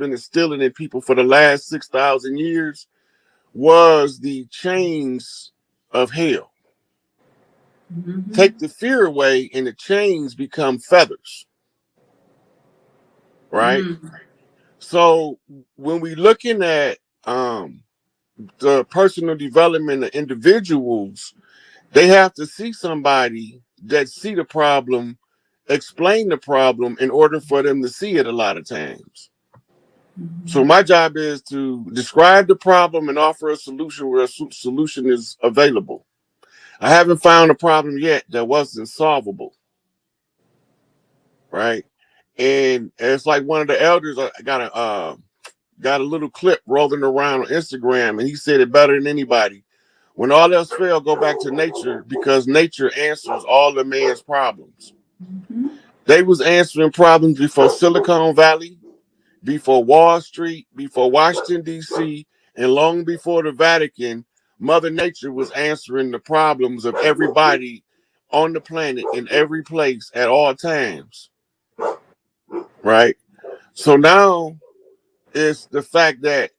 been instilling in people for the last 6,000 years was the chains of hell. Mm-hmm. Take the fear away and the chains become feathers. Right? Mm. So when we looking at the personal development of individuals, they have to see somebody that see the problem, explain the problem in order for them to see it a lot of times. Mm-hmm. So my job is to describe the problem and offer a solution where a solution is available. I haven't found a problem yet that wasn't solvable. Right? And it's like one of the elders got a little clip rolling around on Instagram, and he said it better than anybody. When all else fails, go back to nature, because nature answers all of man's problems. Mm-hmm. They was answering problems before Silicon Valley, before Wall Street, before Washington, D.C., and long before the Vatican. Mother Nature was answering the problems of everybody on the planet in every place at all times. Right? So now it's the fact that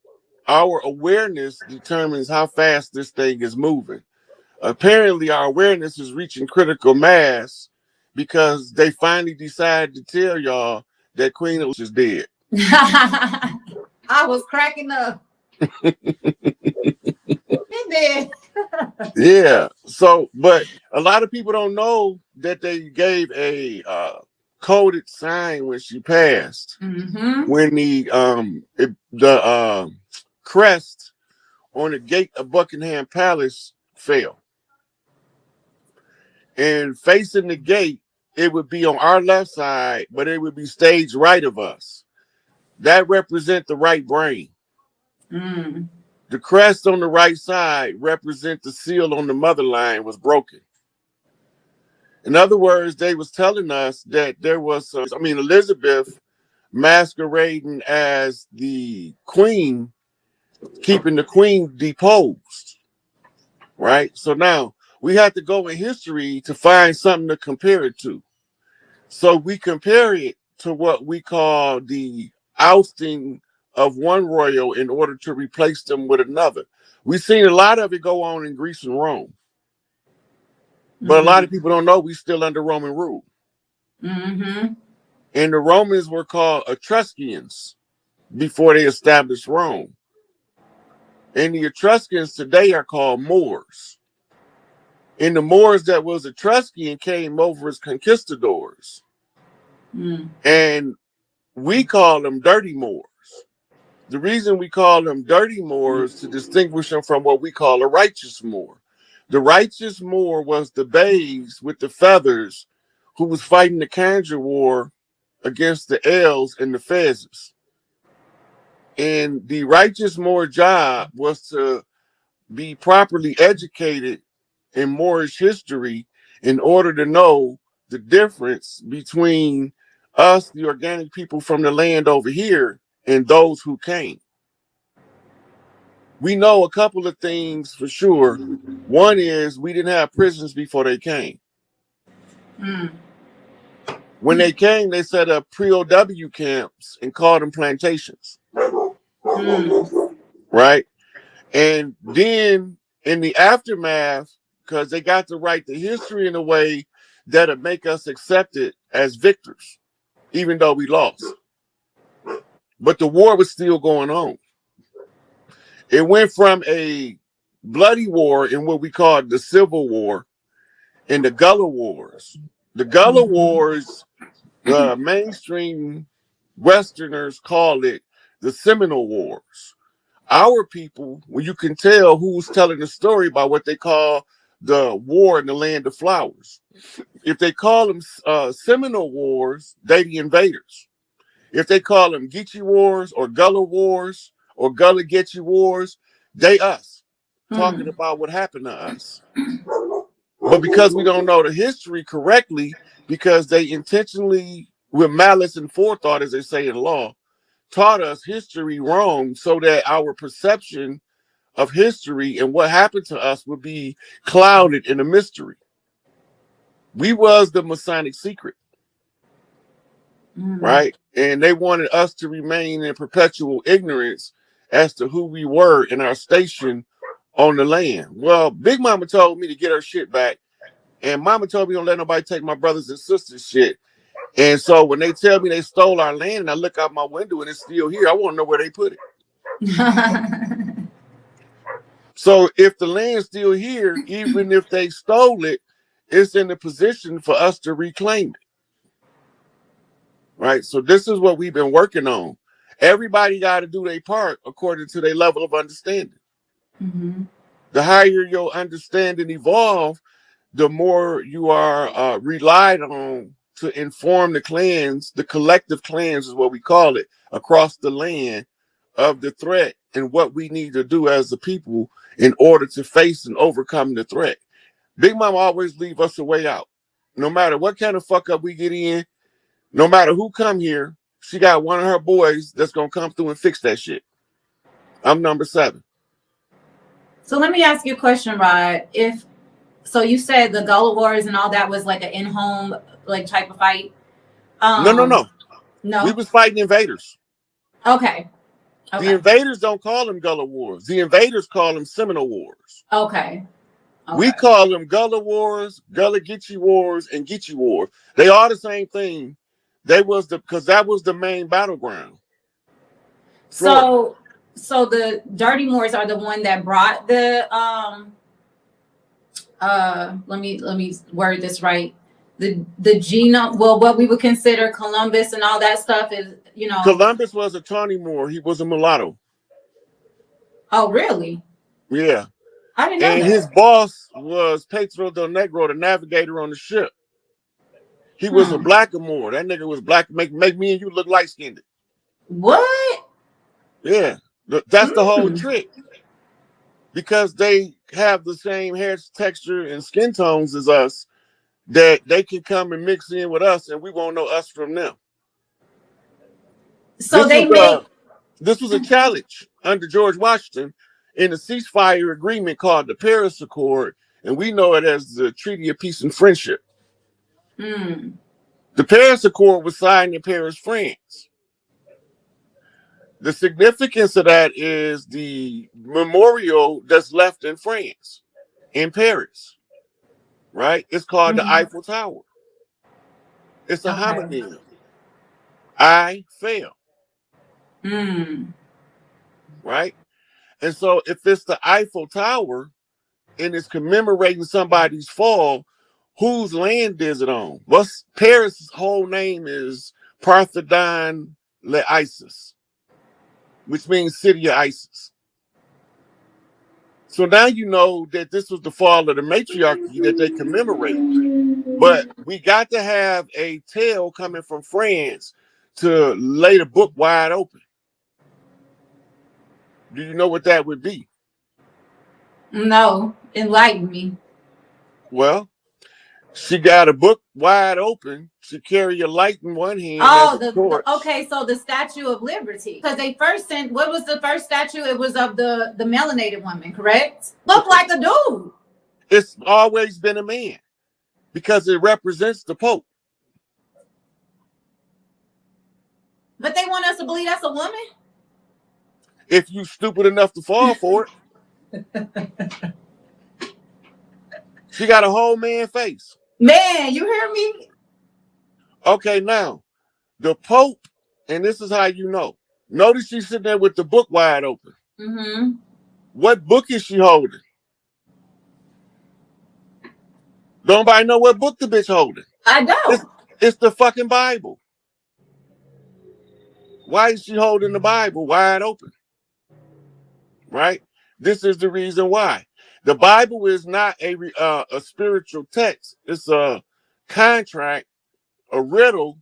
our awareness determines how fast this thing is moving. Apparently, our awareness is reaching critical mass because they finally decided to tell y'all that Queen Elizabeth is dead. I was cracking up. Dead. Yeah. So, but a lot of people don't know that they gave a coded sign when she passed. Mm-hmm. When the crest on the gate of Buckingham Palace fell. And facing the gate, it would be on our left side, but it would be staged right of us. That represents the right brain. Mm. The crest on the right side represents the seal on the mother line was broken. In other words, they was telling us that there was Elizabeth masquerading as the queen, keeping the queen deposed. Right? So now we have to go in history to find something to compare it to. So we compare it to what we call the ousting of one royal in order to replace them with another. We've seen a lot of it go on in Greece and Rome. But a lot of people don't know we still under Roman rule. Mm-hmm. And the Romans were called Etruscans before they established Rome. And the Etruscans today are called Moors. And the Moors that was Etruscan came over as conquistadors. Mm. And we call them dirty Moors. The reason we call them dirty Moors to distinguish them from what we call a righteous Moor. The righteous Moor was the babes with the feathers who was fighting the Kandja War against the Els and the Fezes. And the righteous Moor job was to be properly educated in Moorish history in order to know the difference between us, the organic people from the land over here, and those who came. We know a couple of things for sure. One is we didn't have prisons before they came. Mm. When they came, they set up pre-OW camps and called them plantations. Mm. Right? And then in the aftermath, because they got to write the history in a way that'll make us accept it as victors, even though we lost. But the war was still going on. It went from a bloody war in what we call the Civil War and the Gullah Wars. The Gullah Wars, the mainstream Westerners call it the Seminole Wars. Our people, well, you can tell who's telling the story by what they call the war in the land of flowers. If they call them Seminole Wars, they the invaders. If they call them Geechee Wars or Gullah Wars or Gullah Geechee Wars, they us, talking about what happened to us. But because we don't know the history correctly, because they intentionally, with malice and forethought, as they say in law, taught us history wrong so that our perception of history and what happened to us would be clouded in a mystery. We was the Masonic secret, right? And they wanted us to remain in perpetual ignorance as to who we were in our station on the land. Well, Big Mama told me to get her shit back. And Mama told me don't let nobody take my brothers and sisters shit. And so when they tell me they stole our land and I look out my window and it's still here, I want to know where they put it. So if the land's still here, even if they stole it, it's in a position for us to reclaim it. Right? So this is what we've been working on. Everybody got to do their part according to their level of understanding. Mm-hmm. The higher your understanding evolve, the more you are relied on to inform the clans, the collective clans is what we call it, across the land of the threat and what we need to do as a people in order to face and overcome the threat. Big Mama always leave us a way out. No matter what kind of fuck up we get in, no matter who come here, she got one of her boys that's going to come through and fix that shit. I'm number 7. So let me ask you a question, Rod. So you said the Gullah Wars and all that was like an in-home like type of fight? No. No. We was fighting invaders. Okay. The invaders don't call them Gullah Wars. The invaders call them Seminole Wars. Okay. We call them Gullah Wars, Gullah Geechee Wars, and Geechee Wars. They are the same thing. Because that was the main battleground. Florida. So the Dirty Moors are the one that brought the let me word this right. The genome, well, what we would consider Columbus and all that stuff is, Columbus was a Tawny Moor. He was a mulatto. Oh, really? Yeah. I didn't know that. And his boss was Pedro del Negro, the navigator on the ship. He was a blackamoor. That nigga was black. Make me and you look light-skinned. What? Yeah. That's the whole trick. Because they have the same hair texture and skin tones as us, that they can come and mix in with us and we won't know us from them. So this was a challenge under George Washington in a ceasefire agreement called the Paris Accord, and we know it as the Treaty of Peace and Friendship. The Paris Accord was signed in Paris, France. The significance of that is the memorial that's left in France, in Paris, right? It's called the Eiffel Tower. It's a homonym. I fail. Right? And so if it's the Eiffel Tower and it's commemorating somebody's fall, whose land is it on? Paris' whole name is Parthénon l'Isis, which means city of Isis. So now you know that this was the fall of the matriarchy that they commemorate. But we got to have a tale coming from France to lay the book wide open. Do you know what that would be? No, enlighten me. Well, she got a book wide open. She carry a light in one hand. Okay, so the Statue of Liberty. Because they first sent, what was the first statue? It was of the melanated woman, correct? Looked like a dude. It's always been a man because it represents the Pope. But they want us to believe that's a woman? If you stupid enough to fall for it. She got a whole man face. Man, you hear me? Okay, now, the Pope, and this is how you know. Notice she's sitting there with the book wide open. What book is she holding? Don't nobody know what book the bitch holding. I don't. It's the fucking Bible. Why is she holding the Bible wide open? Right? This is the reason why. The Bible is not a spiritual text. It's a contract, a riddle,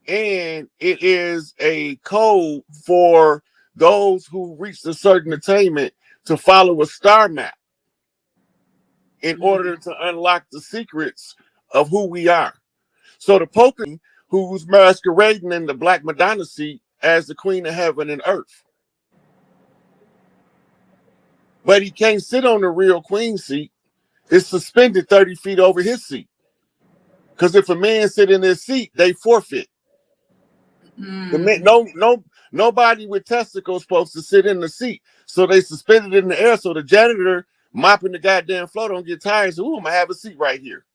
and it is a code for those who reach a certain attainment to follow a star map in order to unlock the secrets of who we are. So the Pope, who's masquerading in the Black Madonna seat as the Queen of Heaven and Earth. But he can't sit on the real queen seat. It's suspended 30 feet over his seat. Because if a man sit in his seat, they forfeit. Nobody with testicles supposed to sit in the seat. So they suspended it in the air so the janitor mopping the goddamn floor don't get tired. So, I'm gonna have a seat right here.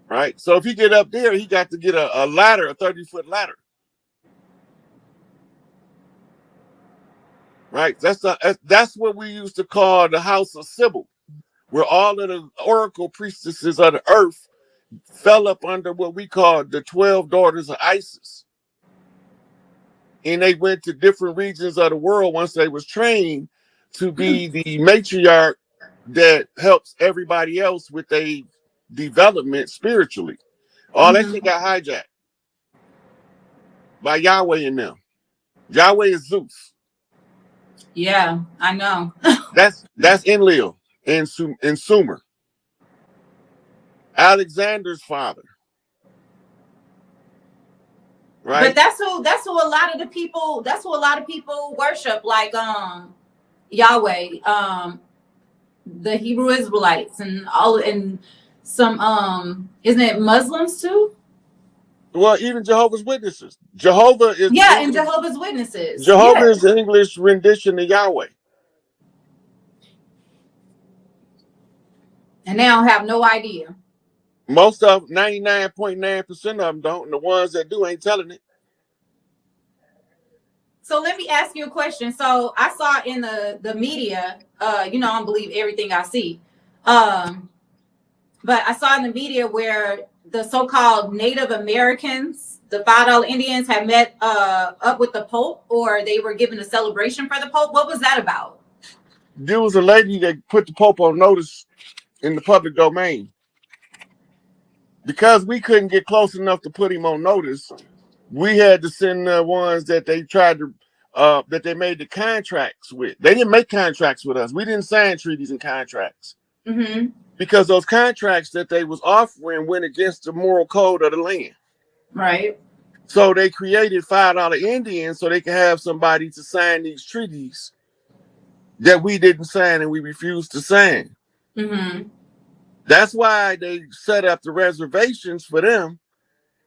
Right. So if he get up there, he got to get a ladder, a 30-foot ladder. Right. That's what we used to call the House of Sybil, where all of the oracle priestesses of the earth fell up under what we call the 12 daughters of Isis. And they went to different regions of the world once they was trained to be the matriarch that helps everybody else with their development spiritually. All that shit got hijacked by Yahweh and them. Yahweh is Zeus. Yeah, I know. That's Enlil and Sumer. Alexander's father. Right. But that's who a lot of the people worship, like Yahweh, the Hebrew Israelites and some isn't it Muslims too? Well, even Jehovah's Witnesses. Jehovah is and Jehovah's Witnesses. Jehovah is the English rendition of Yahweh. And they don't have no idea. Most of 99.9% of them don't, and the ones that do ain't telling it. So let me ask you a question. So I saw in the media, I don't believe everything I see. But I saw in the media where the so-called Native Americans, the $5 Indians, had met up with the Pope, or they were given a celebration for the Pope. What was that about? There was a lady that put the Pope on notice in the public domain. Because we couldn't get close enough to put him on notice, we had to send the ones that they tried to, that they made the contracts with. They didn't make contracts with us. We didn't sign treaties and contracts. Because those contracts that they was offering went against the moral code of the land. Right. So they created $5 Indians so they could have somebody to sign these treaties that we didn't sign and we refused to sign. That's why they set up the reservations for them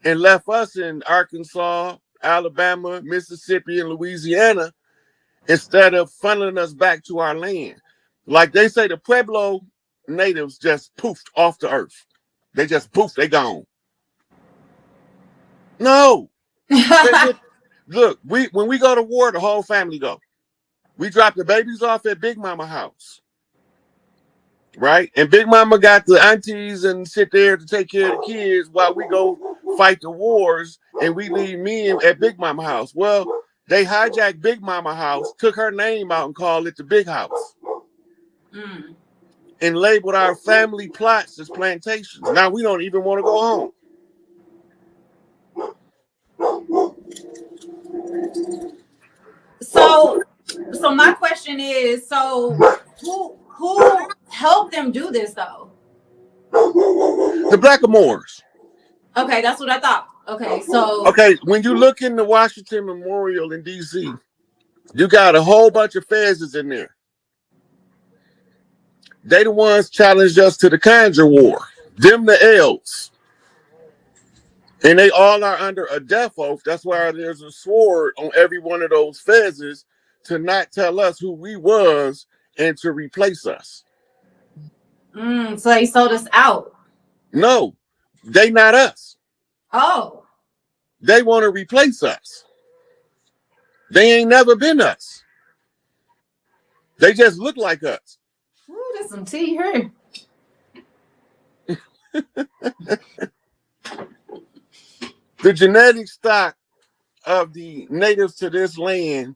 and left us in Arkansas, Alabama, Mississippi, and Louisiana instead of funneling us back to our land. Like they say, the Pueblo natives just poofed off the earth. They just poofed, they gone. No. Look, when we go to war, the whole family go. We drop the babies off at Big Mama house. Right? And Big Mama got the aunties and sit there to take care of the kids while we go fight the wars, and we leave men at Big Mama house. Well, they hijacked Big Mama house, took her name out and called it the Big House. And labeled our family plots as plantations. Now we don't even want to go home. So my question is, who helped them do this though? The Blackamoors. Okay, that's what I thought. Okay, when you look in the Washington Memorial in DC, you got a whole bunch of fezzes in there. They the ones challenged us to the Conjure War. Them the L's. And they all are under a death oath. That's why there's a sword on every one of those fezzes to not tell us who we was and to replace us. So they sold us out. No, they not us. Oh. They want to replace us. They ain't never been us. They just look like us. Ooh, there's some tea here. The genetic stock of the natives to this land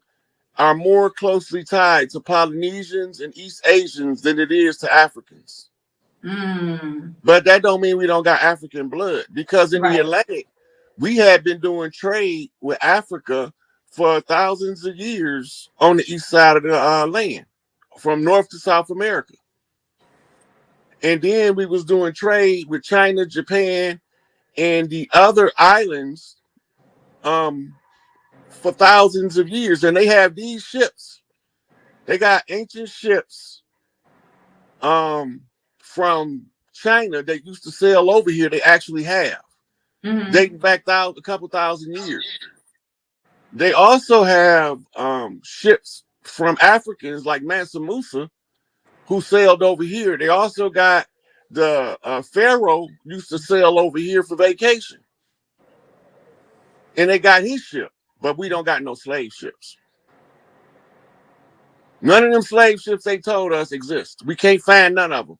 are more closely tied to Polynesians and East Asians than it is to Africans. But that don't mean we don't got African blood, because in the Atlantic, we had been doing trade with Africa for thousands of years on the east side of the land, from North to South America. And then we was doing trade with China, Japan, and the other islands for thousands of years. And they have these ships. They got ancient ships from China that used to sail over here. They actually have. dating back a couple thousand years. They also have ships from Africans like Mansa Musa who sailed over here. They also got the Pharaoh used to sail over here for vacation. And they got his ship, but we don't got no slave ships. None of them slave ships they told us exist. We can't find none of them.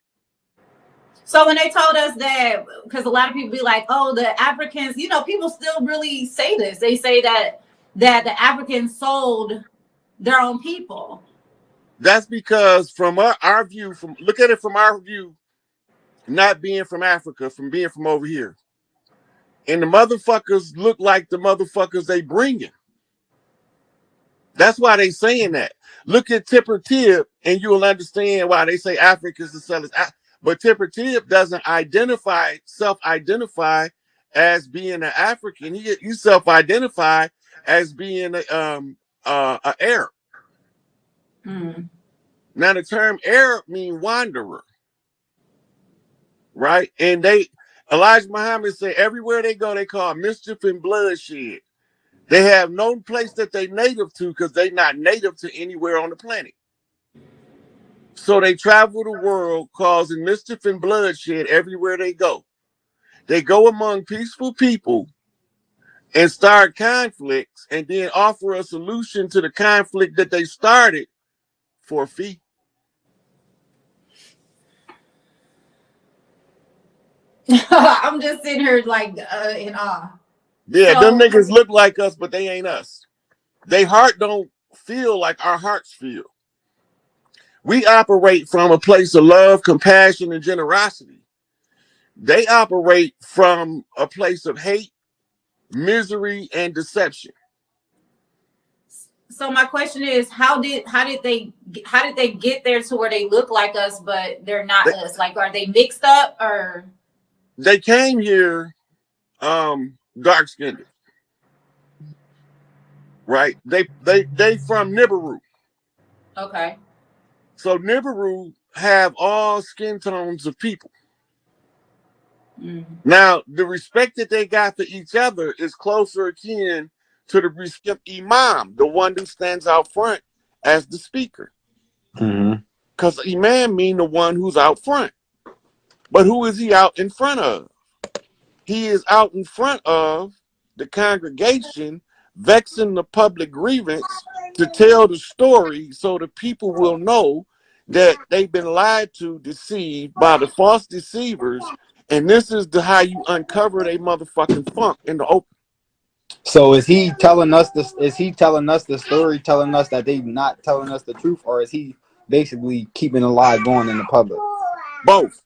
So when they told us that, because a lot of people be like, oh, the Africans, you know, people still really say this. They say that the Africans sold their own people. That's because from our view, look at it from our view, not being from Africa, from being from over here. And the motherfuckers look like the motherfuckers they bringing. That's why they saying that. Look at Tipper Tip, and you will understand why they say Africans the sellers. But Tipper Tip doesn't self-identify as being an African. He self-identify as being an Arab. Now the term Arab means wanderer, right? And Elijah Muhammad said everywhere they go, they call mischief and bloodshed. They have no place that they native to because they not native to anywhere on the planet. So they travel the world causing mischief and bloodshed everywhere they go. They go among peaceful people and start conflicts and then offer a solution to the conflict that they started for a fee. I'm just sitting here like in awe. Yeah, them niggas look like us, but they ain't us. They heart don't feel like our hearts feel. We operate from a place of love, compassion, and generosity. They operate from a place of hate, misery, and deception. So my question is, how did they get there to where they look like us, but they're not us? Like, are they mixed up or? They came here dark skinned. Right? They from Nibiru. Okay. So Nibiru have all skin tones of people. Now, the respect that they got for each other is closer akin to the respect of Imam, the one who stands out front as the speaker. Because Imam mean the one who's out front. But who is he out in front of? He is out in front of the congregation, vexing the public grievance to tell the story so the people will know that they've been lied to, deceived by the false deceivers, and this is how you uncover a motherfucking funk in the open. So is he telling us this? Is he telling us the story, telling us that they not telling us the truth, or is he basically keeping a lie going in the public? Both.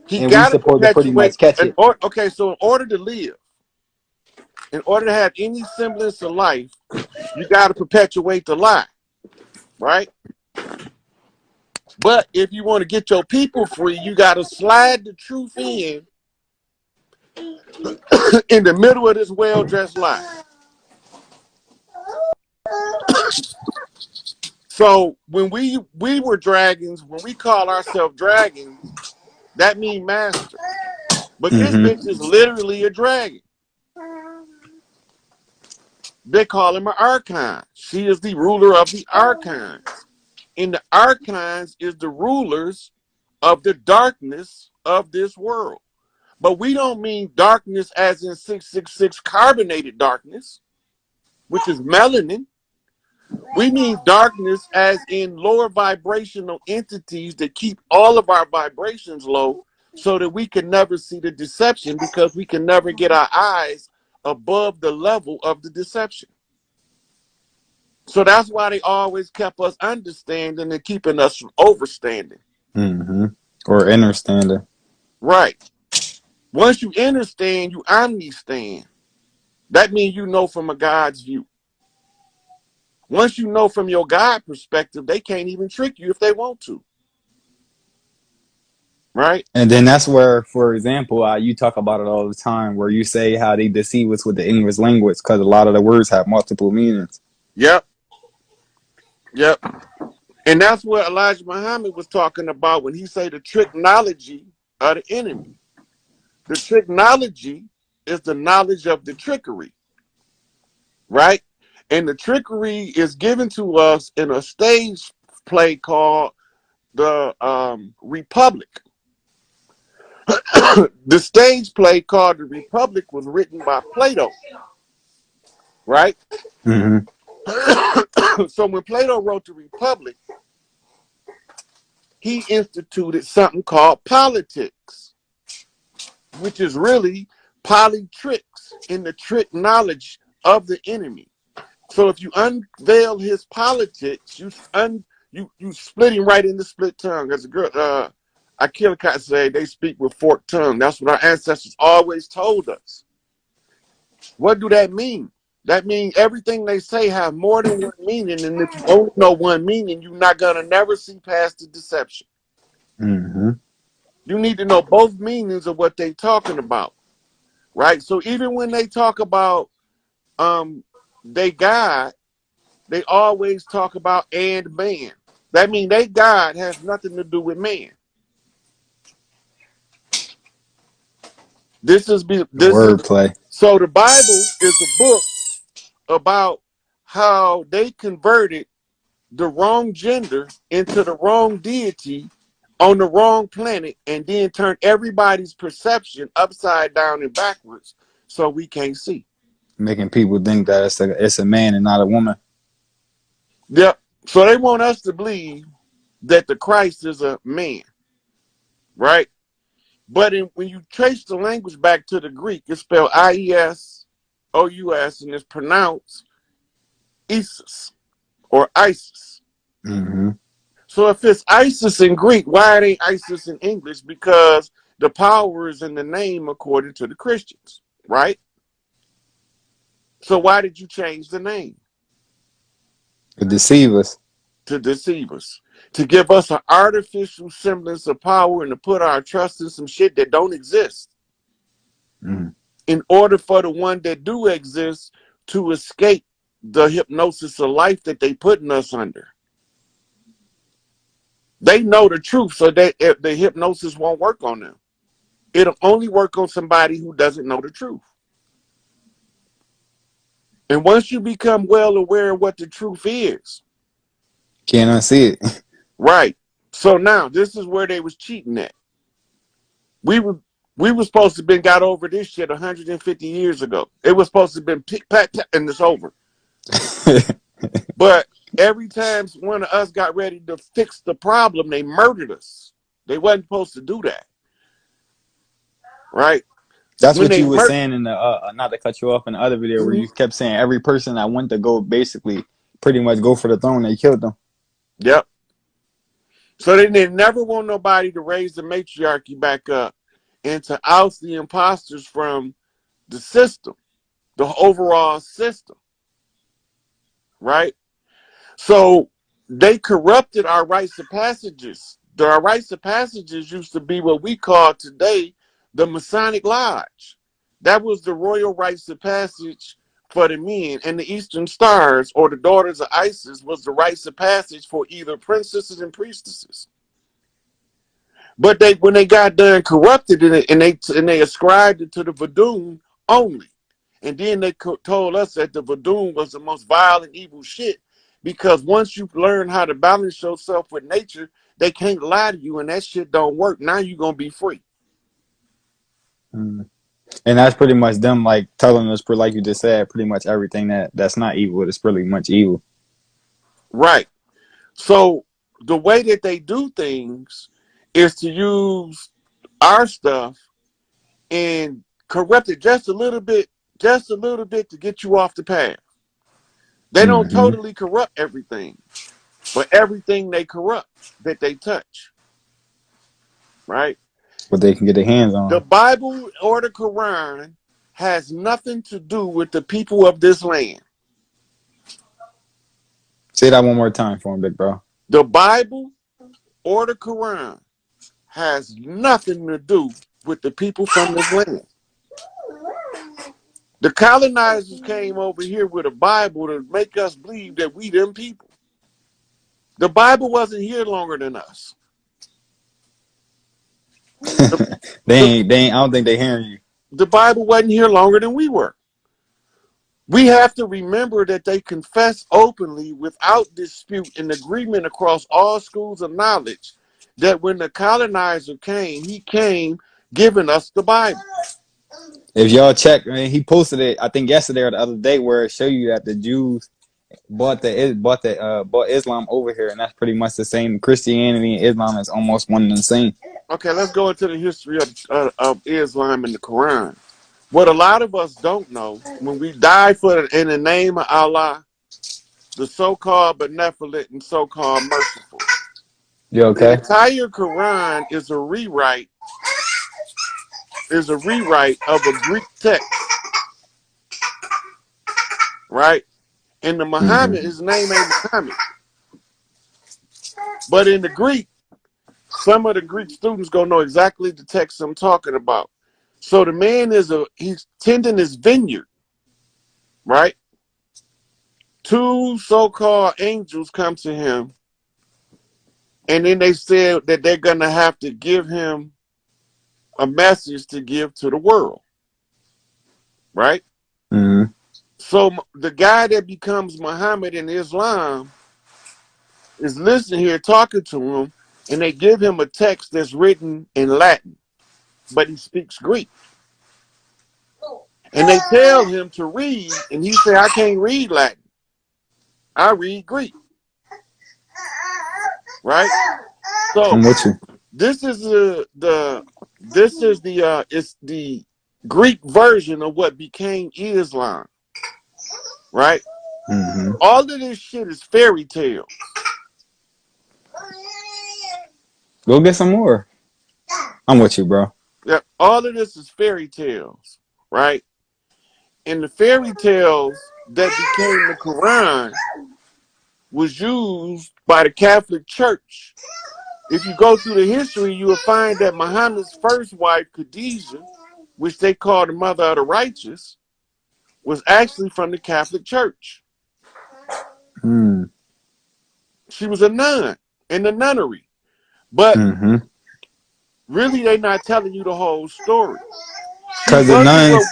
He and we supposed to pretty much catch it. Okay, so in order to live, in order to have any semblance of life, you got to perpetuate the lie, right? But if you want to get your people free, you got to slide the truth in the middle of this well-dressed lie. So when we were dragons, when we call ourselves dragons, that means master. But this bitch is literally a dragon. They call him an archon. She is the ruler of the archons. And the archons is the rulers of the darkness of this world. But we don't mean darkness as in 666 carbonated darkness, which is melanin. We mean darkness as in lower vibrational entities that keep all of our vibrations low so that we can never see the deception because we can never get our eyes above the level of the deception. So that's why they always kept us understanding and keeping us from overstanding. Or understanding. Right. Once you understand, you omnistand. That means you know from a God's view. Once you know from your God perspective, they can't even trick you if they want to. Right? And then that's where, for example, you talk about it all the time, where you say how they deceive us with the English language because a lot of the words have multiple meanings. Yep. And that's what Elijah Muhammad was talking about when he said the technology of the enemy. The tricknology is the knowledge of the trickery, right? And the trickery is given to us in a stage play called the Republic. The stage play called The Republic was written by Plato, right? Mm-hmm. So when Plato wrote The Republic, he instituted something called politics, which is really polytricks in the trick knowledge of the enemy. So if you unveil his politics, you split him right in the split tongue. As a girl, Akila say they speak with forked tongue. That's what our ancestors always told us. What do that mean? That means everything they say have more than one meaning, and if you only know one meaning, you're not gonna never see past the deception. Mm-hmm. You need to know both meanings of what they're talking about, right? So even when they talk about they God, they always talk about and man. That means they God has nothing to do with man. This is Wordplay. so the Bible is a book about how they converted the wrong gender into the wrong deity on the wrong planet and then turned everybody's perception upside down and backwards so we can't see. Making people think that it's a man and not a woman. Yep. So they want us to believe that the Christ is a man, right? But when you trace the language back to the Greek, it's spelled IESOUS and it's pronounced Isis or Isis. Mm-hmm. So if it's Isis in Greek, why it ain't Isis in English? Because the power is in the name according to the Christians, right? So why did you change the name? To deceive us. To deceive us. To give us an artificial semblance of power and to put our trust in some shit that don't exist. Mm. In order for the one that do exist to escape the hypnosis of life that they putting us under. They know the truth, so that the hypnosis won't work on them. It'll only work on somebody who doesn't know the truth. And once you become well aware of what the truth is, Can't unsee it. right. So now this is where they was cheating at. We were supposed to have been got over this shit 150 years ago. It was supposed to have been pick, pat, and it's over. But every time one of us got ready to fix the problem, they murdered us. They wasn't supposed to do that. Right? That's when what you were saying in the not to cut you off in the other video where you kept saying every person that went to go basically pretty much go for the throne, they killed them. Yep. So they never want nobody to raise the matriarchy back up and to oust the imposters from the system, the overall system. Right? So they corrupted our rites of passages. Our rites of passages used to be what we call today the Masonic Lodge. That was the royal rites of passage for the men, and the Eastern Stars or the Daughters of Isis was the rites of passage for either princesses and priestesses. But when they got done corrupted it, and they ascribed it to the Vadun only, and then they told us that the Vadun was the most vile and evil shit, because once you learn how to balance yourself with nature, they can't lie to you, and that shit don't work. Now you're gonna be free. Mm. And that's pretty much them like telling us, like you just said, pretty much everything that's not evil is pretty much evil. Right. So the way that they do things is to use our stuff and corrupt it just a little bit to get you off the path. They don't totally corrupt everything, but everything they corrupt that they touch. Right? What they can get their hands on. The Bible or the Quran has nothing to do with the people of this land. Say that one more time for him, big bro. The Bible or the Quran has nothing to do with the people from this land. The colonizers came over here with a Bible to make us believe that we them people. The Bible wasn't here longer than us. They ain't. I don't think they hearing you. The Bible wasn't here longer than we were. We have to remember that they confess openly without dispute and agreement across all schools of knowledge that when the colonizer came, he came giving us the Bible. If y'all check, man, he posted it. I think yesterday or the other day, where it show you that the Jews bought Islam over here, and that's pretty much the same. Christianity and Islam is almost one and the same. Okay, let's go into the history of Islam and the Quran. What a lot of us don't know, when we die in the name of Allah, the so-called benevolent and so-called merciful, You the okay? entire Quran is a rewrite of a Greek text, right? And the Muhammad, his name ain't Muhammad. But in the Greek, some of the Greek students gonna know exactly the text I'm talking about. So the man he's tending his vineyard, right? Two so-called angels come to him, and then they said that they're gonna have to give him a message to give to the world, right? Mm-hmm. So the guy that becomes Muhammad in Islam is listening here, talking to him, and they give him a text that's written in Latin, but he speaks Greek. And they tell him to read, and he said, I can't read Latin. I read Greek. Right? So I'm with you. this is it's the Greek version of what became Islam. Right? Mm-hmm. All of this shit is fairy tale. Go get some more. I'm with you, bro. Yeah, all of this is fairy tales, right? And the fairy tales that became the Quran was used by the Catholic Church. If you go through the history, you will find that Muhammad's first wife, Khadijah, which they call the mother of the righteous, was actually from the Catholic Church. Mm. She was a nun in the nunnery. But really, they're not telling you the whole story. Because the nuns,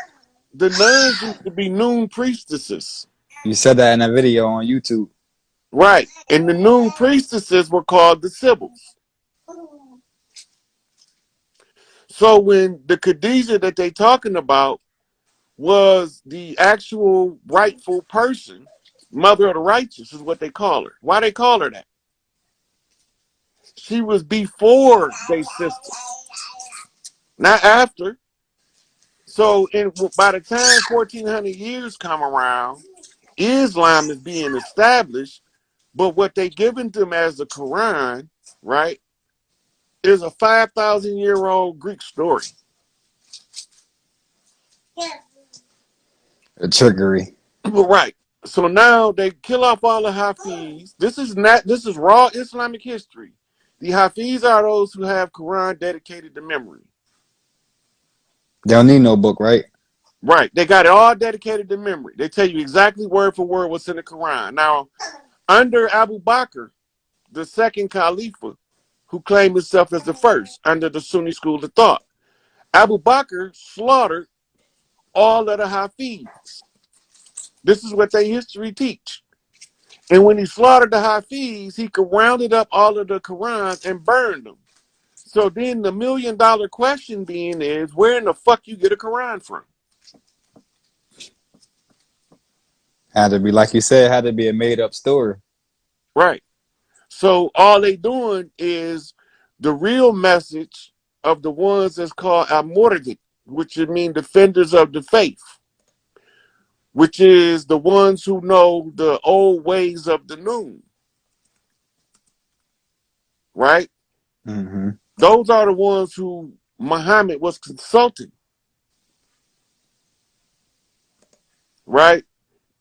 the nuns used to be noon priestesses. you said that in a video on YouTube. Right. And the noon priestesses were called the Sibyls. So when the Khadijah that they're talking about was the actual rightful person, mother of the righteous is what they call her. Why they call her that? She was before they sister, not after. So by the time 1400 years come around, Islam is being established, but what they given them as the Quran, right, is a 5,000-year-old Greek story. A trickery. Right. So now they kill off all the Hafiz. This is raw Islamic history. The Hafiz are those who have Quran dedicated to memory. They don't need no book, right? Right. They got it all dedicated to memory. They tell you exactly word for word what's in the Quran. Now, under Abu Bakr, the second Caliph, who claimed himself as the first under the Sunni school of thought, Abu Bakr slaughtered all of the Hafiz. This is what their history teach. And when he slaughtered the Hafiz, he rounded up all of the Qurans and burned them. So then the $1 million question being is, where in the fuck you get a Quran from? Had to be, like you said, had to be a made up story. Right. So all they doing is the real message of the ones that's called al-Murtad, which would mean defenders of the faith, which is the ones who know the old ways of the noon. Right? Mm-hmm. Those are the ones who Muhammad was consulting. Right?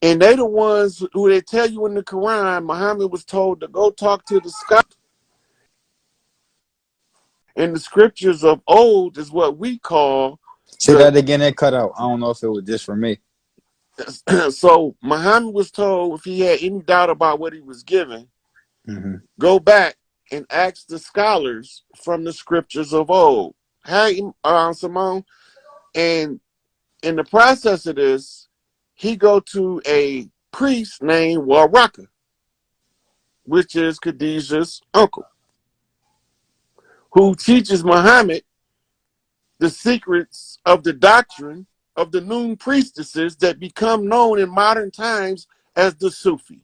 And they the ones who they tell you in the Quran, Muhammad was told to go talk to the scholars. And the scriptures of old is what we call. Say that again, it cut out. I don't know if it was just for me. So Muhammad was told if he had any doubt about what he was given, go back and ask the scholars from the scriptures of old Hey, Simone, and in the process of this, he go to a priest named Waraka, which is Khadijah's uncle, who teaches Muhammad the secrets of the doctrine of the noon priestesses that become known in modern times as the Sufi.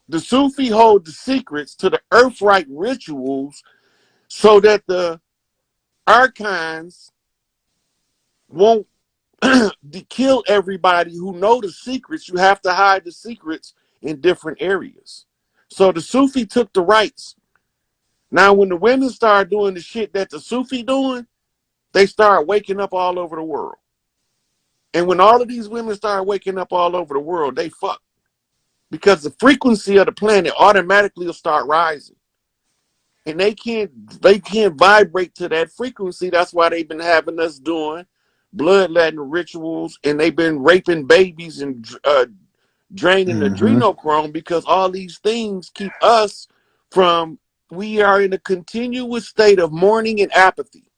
The Sufi hold the secrets to the earthright rituals so that the archons won't kill everybody who know the secrets. You have to hide the secrets in different areas. So the Sufi took the rights. Now, when the women start doing the shit that the Sufi doing, they start waking up all over the world. And when all of these women start waking up all over the world, they fuck. Because the frequency of the planet automatically will start rising. And they can't vibrate to that frequency. That's why they've been having us doing bloodletting rituals, and they've been raping babies and draining adrenochrome, because all these things keep us from, we are in a continuous state of mourning and apathy.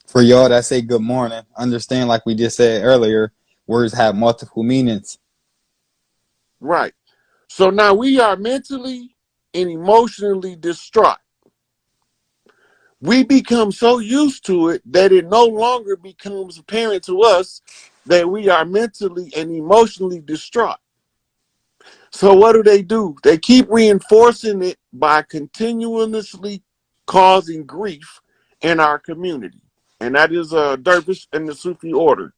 For y'all that say good morning, understand, like we just said earlier, words have multiple meanings. Right. So now we are mentally and emotionally distraught. We become so used to it that it no longer becomes apparent to us that we are mentally and emotionally distraught. So what do? They keep reinforcing it by continuously causing grief in our community. And that is a dervish in the Sufi order.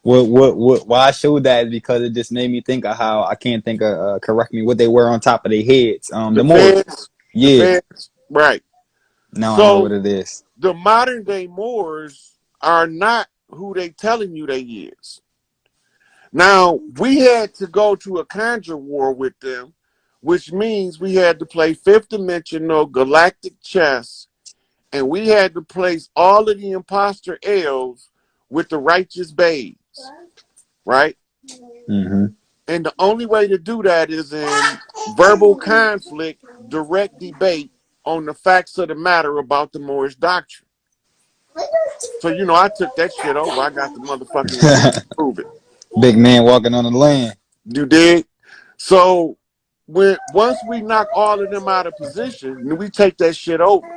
Why I showed that is because it just made me think of how, I can't think of, correct me, what they wear on top of their heads. The Moors. The feds, right. Now I know what So it is. the modern day Moors are not who they telling you they is. Now, we had to go to a conjure war with them, which means we had to play fifth dimensional galactic chess, and we had to place all of the imposter elves with the righteous babes, right? Mm-hmm. And the only way to do that is in verbal conflict, direct debate on the facts of the matter about the Moorish doctrine. So, I took that shit over. I got the motherfucking receipt to prove it. Big man walking on the land. You dig? So, once we knock all of them out of position, we take that shit over,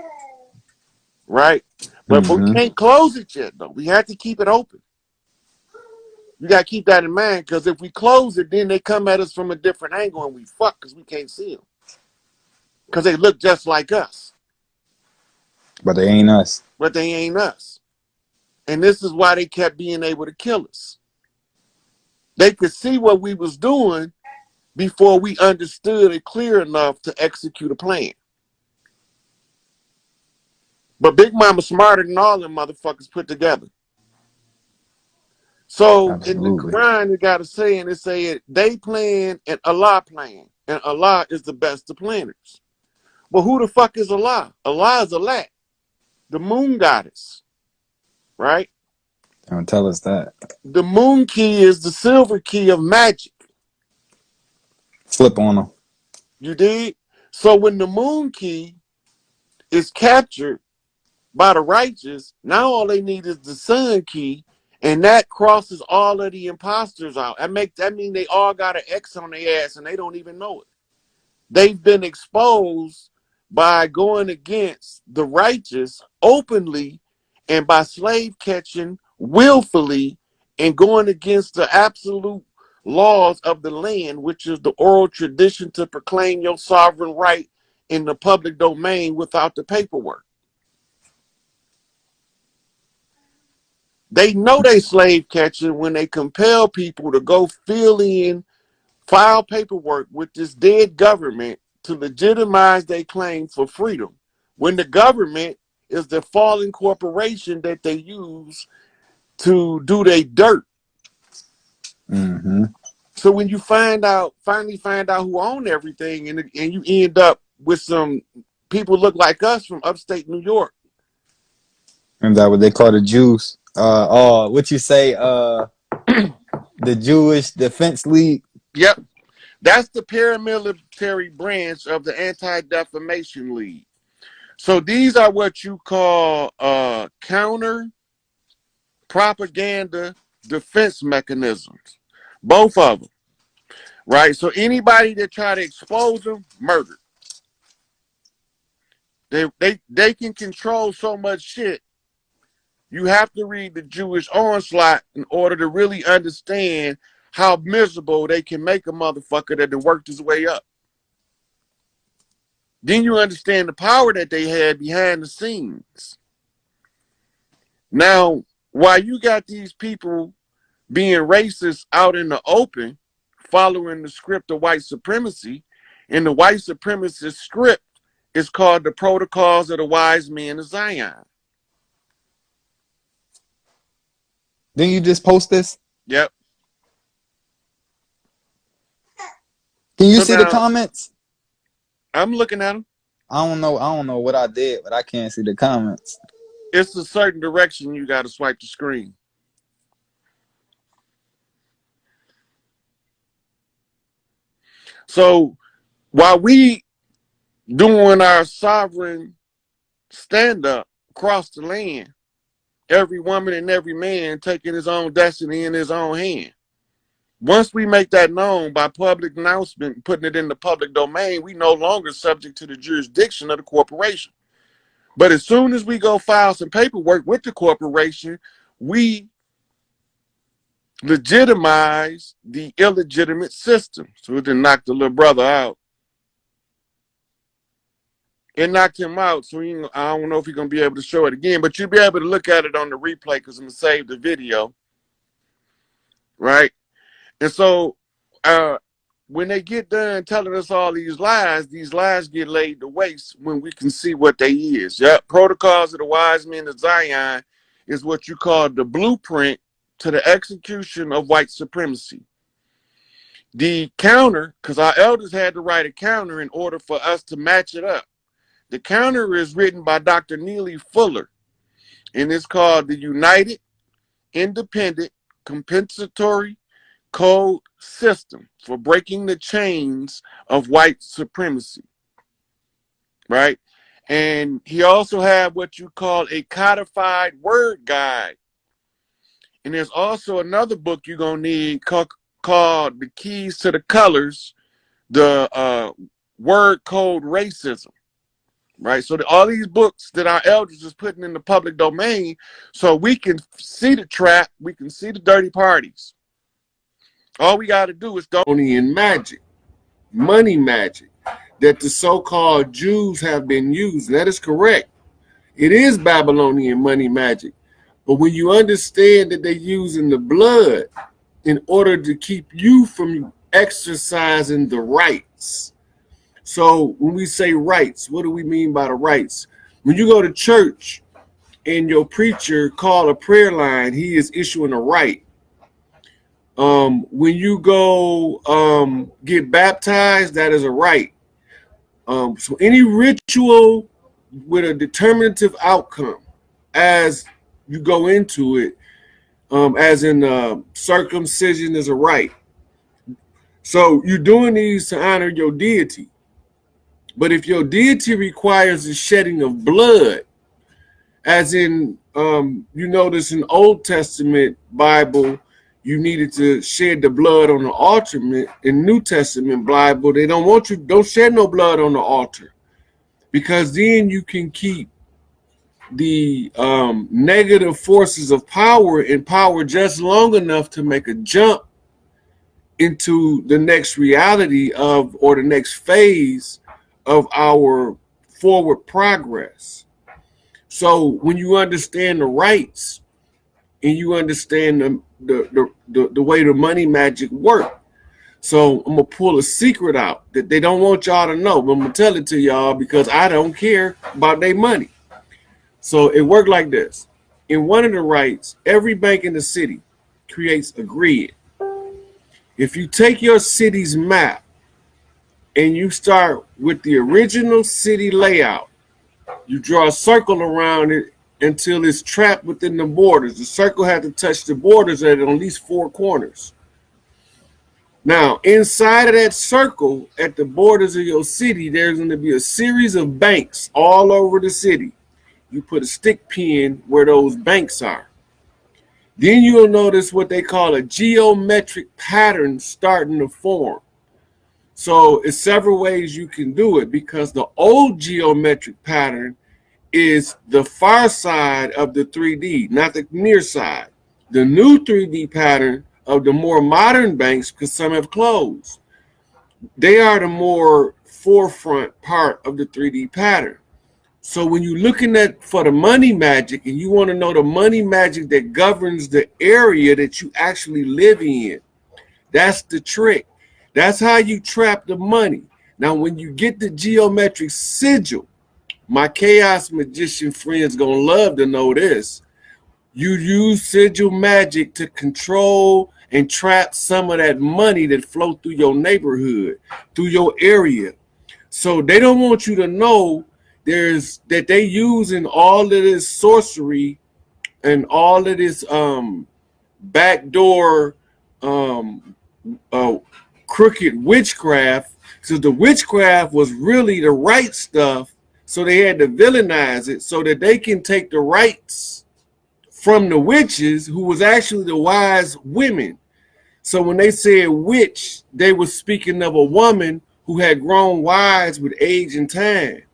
right? But we can't close it yet, though. We have to keep it open. You got to keep that in mind, because if we close it, then they come at us from a different angle and we fuck because we can't see them. Because they look just like us. But they ain't us. And this is why they kept being able to kill us. They could see what we was doing before we understood it clear enough to execute a plan. But Big Mama smarter than all them motherfuckers put together. So Absolutely. In the Quran, you got a saying, it say they plan and Allah plan. And Allah is the best of planners. But who the fuck is Allah? Allah is Allah, the moon goddess, right? Don't tell us that. The moon key is the silver key of magic. Flip on them. You dig? So when the moon key is captured by the righteous, now all they need is the sun key, and that crosses all of the imposters out. That mean they all got an X on their ass and they don't even know it. They've been exposed by going against the righteous openly and by slave catching willfully and going against the absolute laws of the land, which is the oral tradition to proclaim your sovereign right in the public domain without the paperwork. They know they slave catching when they compel people to go file paperwork with this dead government to legitimize their claim for freedom, when the government is the fallen corporation that they use to do their dirt. Mm-hmm. So when you finally find out who own everything, and you end up with some people look like us from upstate New York. Remember that what they call the Jews? What you say? The Jewish Defense League. Yep. That's the paramilitary branch of the Anti-Defamation League. So these are what you call counter propaganda defense mechanisms. Both of them. Right? So anybody that try to expose them, murdered. They can control so much shit. You have to read the Jewish onslaught in order to really understand how miserable they can make a motherfucker that worked his way up. Then you understand the power that they had behind the scenes. Now, while you got these people being racist out in the open, following the script of white supremacy, and the white supremacist script is called the Protocols of the Wise Men of Zion. Didn't you just post this? Yep. Can you So see now, the comments? I'm looking at them. I don't know what I did, but I can't see the comments. It's a certain direction you got to swipe the screen. So while we doing our sovereign stand-up across the land, every woman and every man taking his own destiny in his own hand. Once we make that known by public announcement, putting it in the public domain, we no longer subject to the jurisdiction of the corporation. But as soon as we go file some paperwork with the corporation, we legitimize the illegitimate system. So it didn't knock the little brother out. It knocked him out, so I don't know if he's going to be able to show it again, but you'll be able to look at it on the replay because I'm going to save the video. Right? And so when they get done telling us all these lies get laid to waste when we can see what they is. Yep, Protocols of the Wise Men of Zion is what you call the blueprint to the execution of white supremacy. The counter, because our elders had to write a counter in order for us to match it up. The counter is written by Dr. Neely Fuller, and it's called the United Independent Compensatory Code System for Breaking the Chains of White Supremacy, right? And he also had what you call a codified word guide. And there's also another book you're going to need called The Keys to the Colors, the Word Code Racism. Right, so all these books that our elders is putting in the public domain, so we can see the trap, we can see the dirty parties. All we got to do is Babylonian magic, money magic, that the so-called Jews have been using. That is correct. It is Babylonian money magic, but when you understand that they're using the blood in order to keep you from exercising the rights. So when we say rights, what do we mean by the rights? When you go to church and your preacher call a prayer line, he is issuing a right. When you go get baptized, that is a right. So any ritual with a determinative outcome as you go into it, as in circumcision is a right. So you're doing these to honor your deity. But if your deity requires the shedding of blood, as in, you notice in Old Testament Bible, you needed to shed the blood on the altar. In New Testament Bible, they don't want you, don't shed no blood on the altar, because then you can keep the negative forces of power in power just long enough to make a jump into the next reality of, or the next phase of our forward progress. So when you understand the rights and you understand the way the money magic work, so I'm gonna pull a secret out that they don't want y'all to know, but I'm gonna tell it to y'all because I don't care about their money. So it worked like this. In one of the rights, every bank in the city creates a grid. If you take your city's map and you start with the original city layout, you draw a circle around it until it's trapped within the borders. The circle had to touch the borders at least 4 corners. Now, inside of that circle, at the borders of your city, there's going to be a series of banks all over the city. You put a stick pin where those banks are. Then you'll notice what they call a geometric pattern starting to form. So it's several ways you can do it, because the old geometric pattern is the far side of the 3D, not the near side. The new 3D pattern of the more modern banks, because some have closed, they are the more forefront part of the 3D pattern. So when you're looking at for the money magic and you want to know the money magic that governs the area that you actually live in, that's the trick. That's how you trap the money. Now, when you get the geometric sigil, my chaos magician friends gonna love to know this. You use sigil magic to control and trap some of that money that flow through your neighborhood, through your area. So they don't want you to know that they using all of this sorcery and all of this backdoor crooked witchcraft. So the witchcraft was really the right stuff, so they had to villainize it so that they can take the rights from the witches, who was actually the wise women. So when they said witch, they were speaking of a woman who had grown wise with age and time.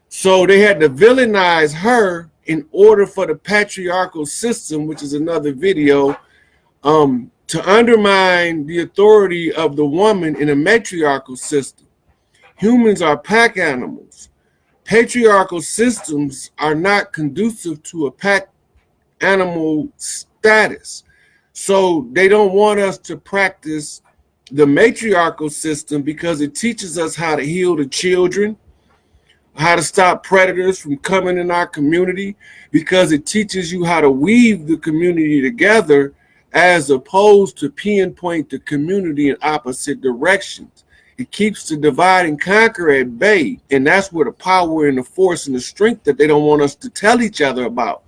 So they had to villainize her in order for the patriarchal system, which is another video, to undermine the authority of the woman in a matriarchal system. Humans are pack animals. Patriarchal systems are not conducive to a pack animal status. So they don't want us to practice the matriarchal system because it teaches us how to heal the children, how to stop predators from coming in our community, because it teaches you how to weave the community together as opposed to pinpoint the community in opposite directions. It keeps the divide and conquer at bay, and that's where the power and the force and the strength that they don't want us to tell each other about.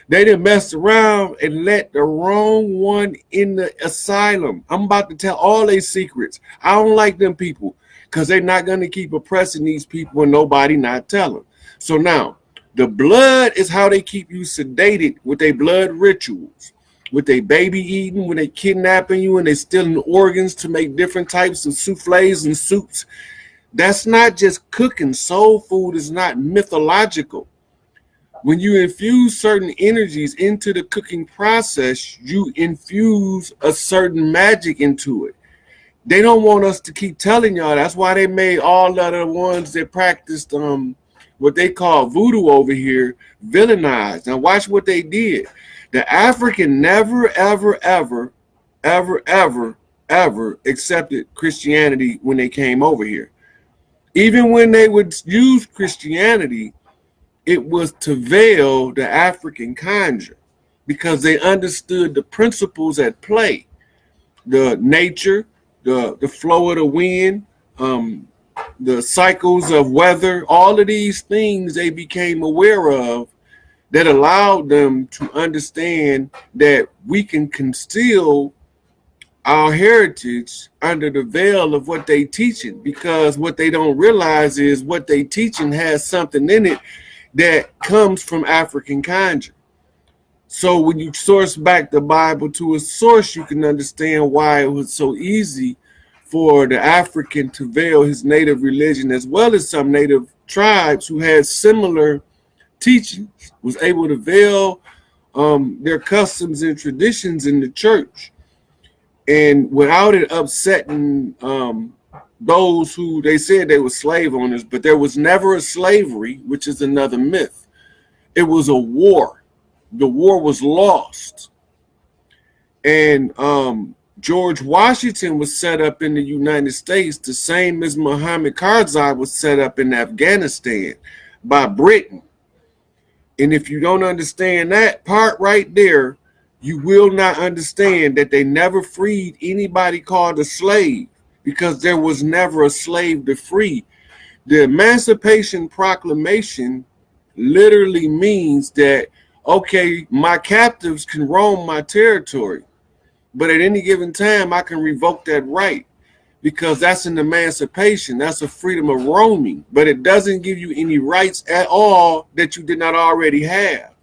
They done messed around and let the wrong one in the asylum. I'm about to tell all their secrets. I don't like them people because they're not going to keep oppressing these people and nobody not telling. So now, the blood is how they keep you sedated with their blood rituals, with their baby eating, when they kidnapping you and they stealing organs to make different types of souffles and soups. That's not just cooking. Soul food is not mythological. When you infuse certain energies into the cooking process, you infuse a certain magic into it. They don't want us to keep telling y'all. That's why they made all of the ones that practiced what they call voodoo over here villainized. Now watch what they did. The African never, ever, ever, ever, ever, ever accepted Christianity when they came over here. Even when they would use Christianity, it was to veil the African conjure because they understood the principles at play, the nature, the flow of the wind, the cycles of weather, all of these things they became aware of that allowed them to understand that we can conceal our heritage under the veil of what they teaching, because what they don't realize is what they teaching has something in it that comes from African conjure. So when you source back the Bible to a source, you can understand why it was so easy for the African to veil his native religion, as well as some native tribes who had similar teachings, was able to veil their customs and traditions in the church, and without it upsetting those who they said they were slave owners, but there was never a slavery, which is another myth. It was a war. The war was lost. And George Washington was set up in the United States the same as Muhammad Karzai was set up in Afghanistan by Britain. And if you don't understand that part right there, you will not understand that they never freed anybody called a slave, because there was never a slave to free. The Emancipation Proclamation literally means that, okay, my captives can roam my territory. But at any given time, I can revoke that right because that's an emancipation. That's a freedom of roaming. But it doesn't give you any rights at all that you did not already have.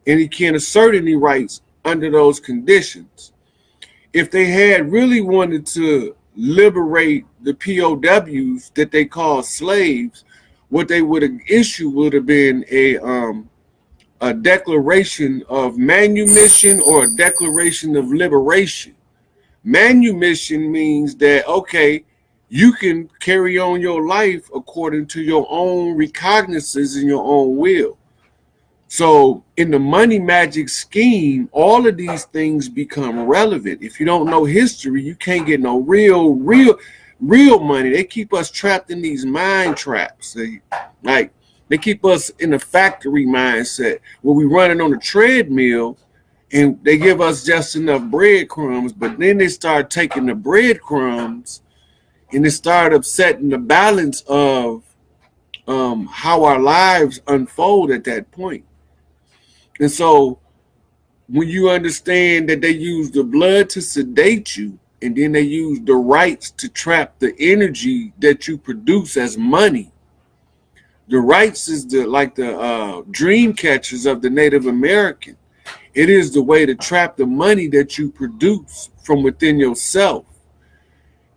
And he can't assert any rights under those conditions. If they had really wanted to liberate the POWs that they call slaves, what they would have issued would have been a declaration of manumission or a declaration of liberation. Manumission means that, okay, you can carry on your life according to your own recognizances and your own will. So in the money magic scheme, all of these things become relevant. If you don't know history, you can't get no real money. They keep us trapped in these mind traps. They keep us in a factory mindset where we're running on a treadmill and they give us just enough breadcrumbs, but then they start taking the breadcrumbs and they start upsetting the balance of how our lives unfold at that point. And so when you understand that they use the blood to sedate you, and then they use the rights to trap the energy that you produce as money. The rights is like the dream catchers of the Native American. It is the way to trap the money that you produce from within yourself.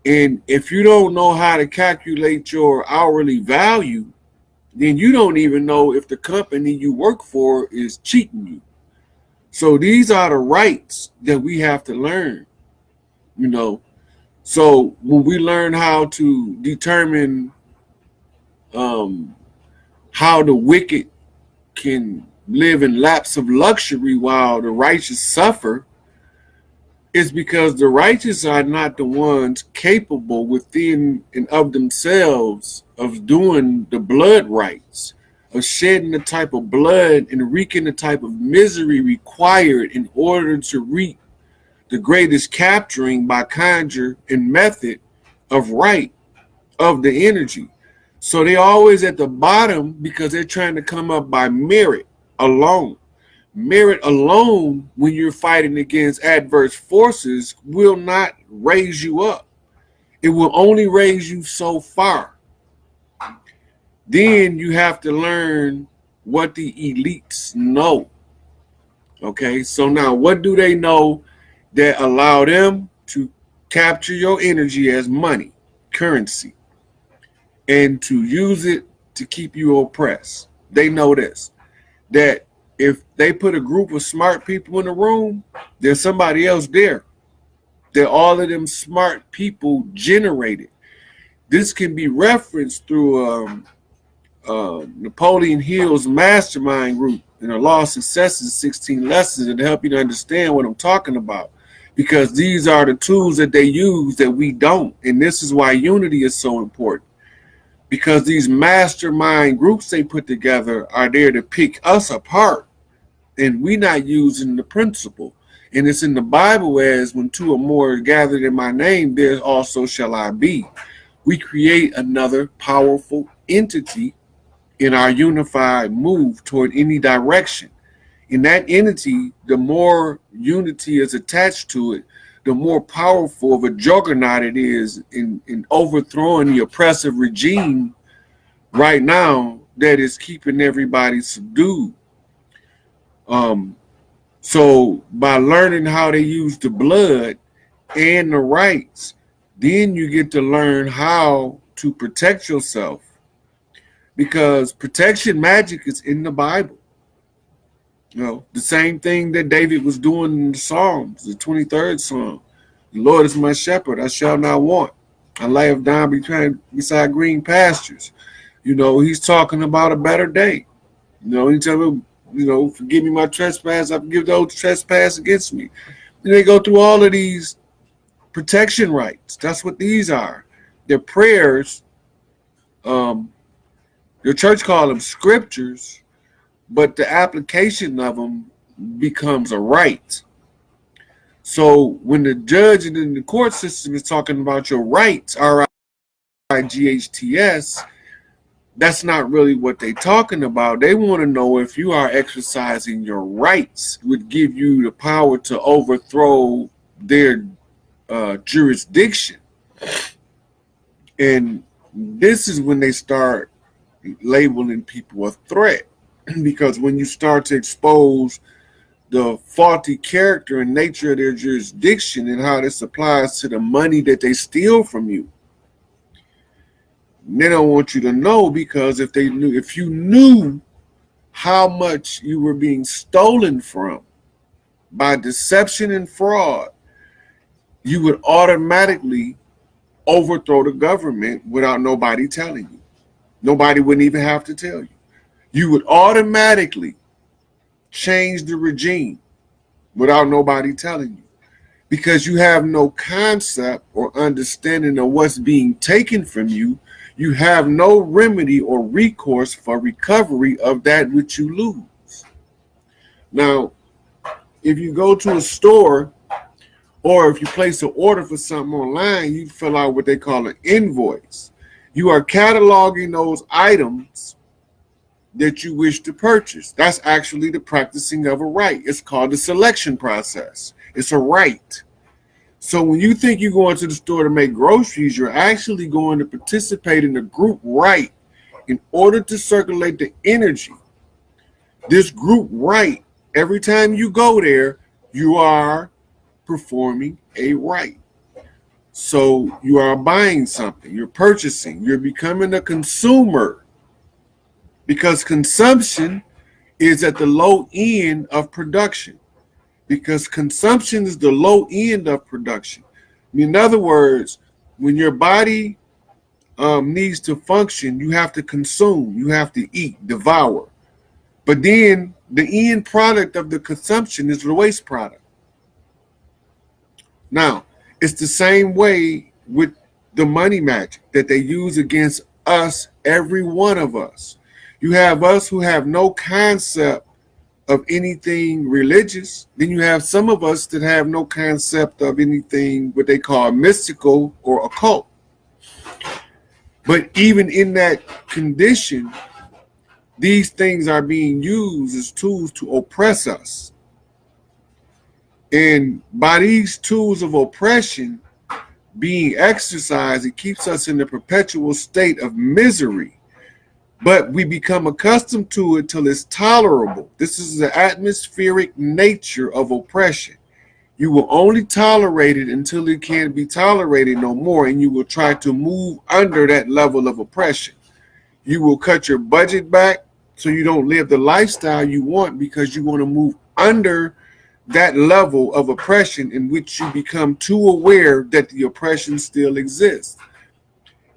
And if you don't know how to calculate your hourly value, then you don't even know if the company you work for is cheating you. So these are the rights that we have to learn, you know. So when we learn how to determine how the wicked can live in laps of luxury while the righteous suffer, it's because the righteous are not the ones capable within and of themselves of doing the blood rights, of shedding the type of blood and wreaking the type of misery required in order to reap the greatest capturing by conjure and method of right of the energy. So they're always at the bottom because they're trying to come up by merit alone. Merit alone, when you're fighting against adverse forces, will not raise you up. It will only raise you so far. Then you have to learn what the elites know. Okay, so now what do they know that allow them to capture your energy as money, currency, and to use it to keep you oppressed? They know this, that if they put a group of smart people in the room, there's somebody else there. That all of them smart people generated. This can be referenced through Napoleon Hill's mastermind group, Law of Successes, 16 lessons, and to help you to understand what I'm talking about. Because these are the tools that they use that we don't. And this is why unity is so important. Because these mastermind groups they put together are there to pick us apart. And we're not using the principle. And it's in the Bible as when two or more are gathered in my name, there also shall I be. We create another powerful entity in our unified move toward any direction. In that entity, the more unity is attached to it, the more powerful of a juggernaut it is in overthrowing the oppressive regime right now that is keeping everybody subdued. So by learning how they use the blood and the rights, then you get to learn how to protect yourself. Because protection magic is in the Bible. The same thing that David was doing in the Psalms, the 23rd Psalm. The Lord is my shepherd, I shall not want. I lie down beside green pastures. He's talking about a better day. He tell me, forgive me my trespass, I forgive those who trespass against me. And they go through all of these protection rights. That's what these are. They're prayers. Your church call them scriptures, but the application of them becomes a right. So when the judge and in the court system is talking about your rights, RIGHTS, that's not really what they're talking about. They want to know if you are exercising your rights, would give you the power to overthrow their jurisdiction. And this is when they start labeling people a threat. Because when you start to expose the faulty character and nature of their jurisdiction and how this applies to the money that they steal from you, they don't want you to know, because if you knew how much you were being stolen from by deception and fraud, you would automatically overthrow the government without nobody telling you. Nobody wouldn't even have to tell you. You would automatically change the regime without nobody telling you, because you have no concept or understanding of what's being taken from you. You have no remedy or recourse for recovery of that which you lose. Now, if you go to a store, or if you place an order for something online, you fill out what they call an invoice. You are cataloging those items that you wish to purchase. That's actually the practicing of a right. It's called the selection process. It's a right. So when you think you're going to the store to make groceries, you're actually going to participate in the group right in order to circulate the energy. This group right, every time you go there, you are performing a right. So you are buying something, you're purchasing, you're becoming a consumer, because consumption is at the low end of production. Because consumption is the low end of production. In other words, when your body needs to function, you have to consume, you have to eat, devour. But then the end product of the consumption is the waste product. Now, it's the same way with the money magic that they use against us, every one of us. You have us who have no concept of anything religious. Then you have some of us that have no concept of anything what they call mystical or occult. But even in that condition, these things are being used as tools to oppress us. And by these tools of oppression being exercised, it keeps us in a perpetual state of misery. But we become accustomed to it till it's tolerable. This is the atmospheric nature of oppression. You will only tolerate it until it can't be tolerated no more, and you will try to move under that level of oppression. You will cut your budget back so you don't live the lifestyle you want, because you want to move under that level of oppression in which you become too aware that the oppression still exists.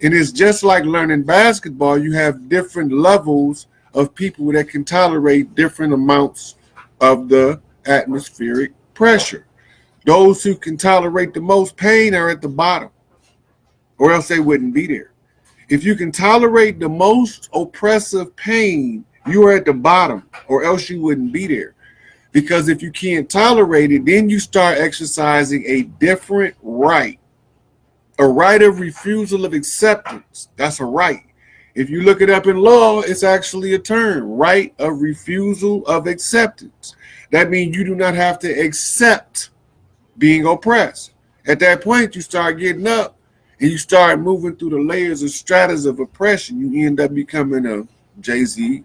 And it's just like learning basketball. You have different levels of people that can tolerate different amounts of the atmospheric pressure. Those who can tolerate the most pain are at the bottom, or else they wouldn't be there. If you can tolerate the most oppressive pain, you are at the bottom, or else you wouldn't be there. Because if you can't tolerate it, then you start exercising a different right. A right of refusal of acceptance. That's a right. If you look it up in law, it's actually a term, right of refusal of acceptance. That means you do not have to accept being oppressed. At that point, you start getting up and you start moving through the layers of stratas of oppression. You end up becoming a Jay-Z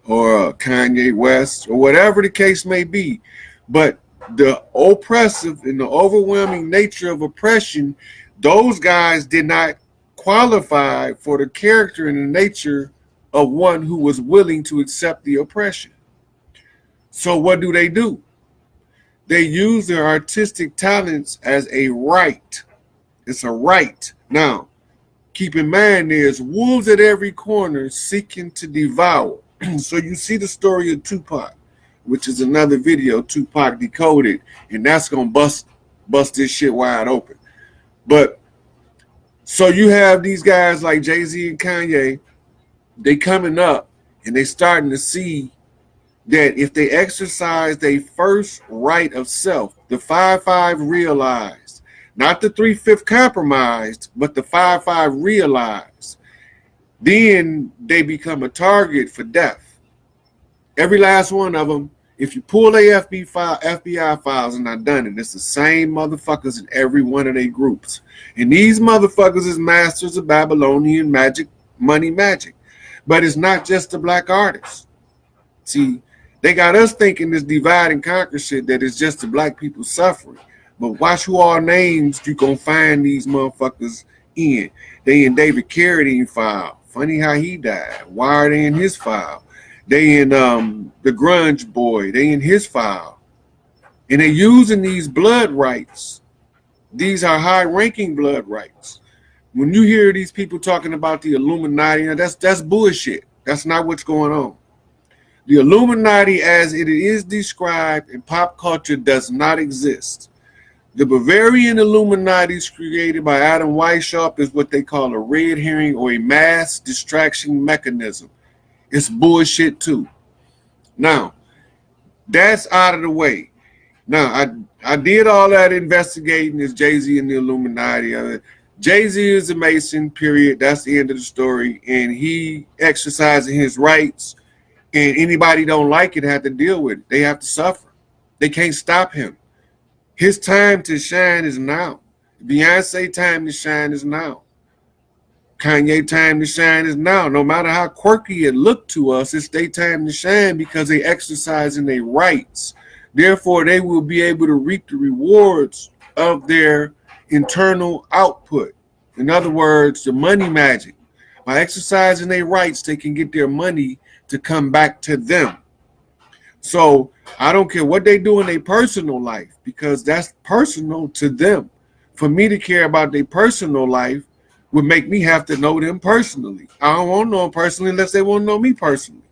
or a Kanye West or whatever the case may be. But the oppressive and the overwhelming nature of oppression, those guys did not qualify for the character and the nature of one who was willing to accept the oppression. So what do? They use their artistic talents as a right. It's a right. Now, keep in mind, there's wolves at every corner seeking to devour. So you see the story of Tupac, which is another video, Tupac Decoded, and that's gonna bust this shit wide open. But so you have these guys like Jay-Z and Kanye, they coming up and they starting to see that if they exercise their first right of self, the 5-5 realized, not the 3-5 compromised, but the 5-5 realized, then they become a target for death. Every last one of them If you pull their FBI files, and I've done it, it's the same motherfuckers in every one of their groups. And these motherfuckers is masters of Babylonian magic, money magic. But it's not just the black artists. See, they got us thinking this divide and conquer shit that it's just the black people suffering. But watch who all names you gonna find these motherfuckers in. They in David Carradine file. Funny how he died. Why are they in his file? They in the grunge boy. They in his file. And they're using these blood rights. These are high-ranking blood rights. When you hear these people talking about the Illuminati, that's bullshit. That's not what's going on. The Illuminati, as it is described in pop culture, does not exist. The Bavarian Illuminati created by Adam Weishaupt is what they call a red herring or a mass distraction mechanism. It's bullshit too. Now, that's out of the way. Now, I did all that investigating. Is Jay-Z and the Illuminati? Jay-Z is a Mason, period. That's the end of the story. And he exercising his rights. And anybody don't like it have to deal with it. They have to suffer. They can't stop him. His time to shine is now. Beyonce time to shine is now. Kanye time to shine is now. No matter how quirky it looked to us, it's their time to shine because they exercising their rights. Therefore, they will be able to reap the rewards of their internal output. In other words, the money magic. By exercising their rights, they can get their money to come back to them. So I don't care what they do in their personal life because that's personal to them. For me to care about their personal life would make me have to know them personally. I don't want to know them personally unless they want to know me personally.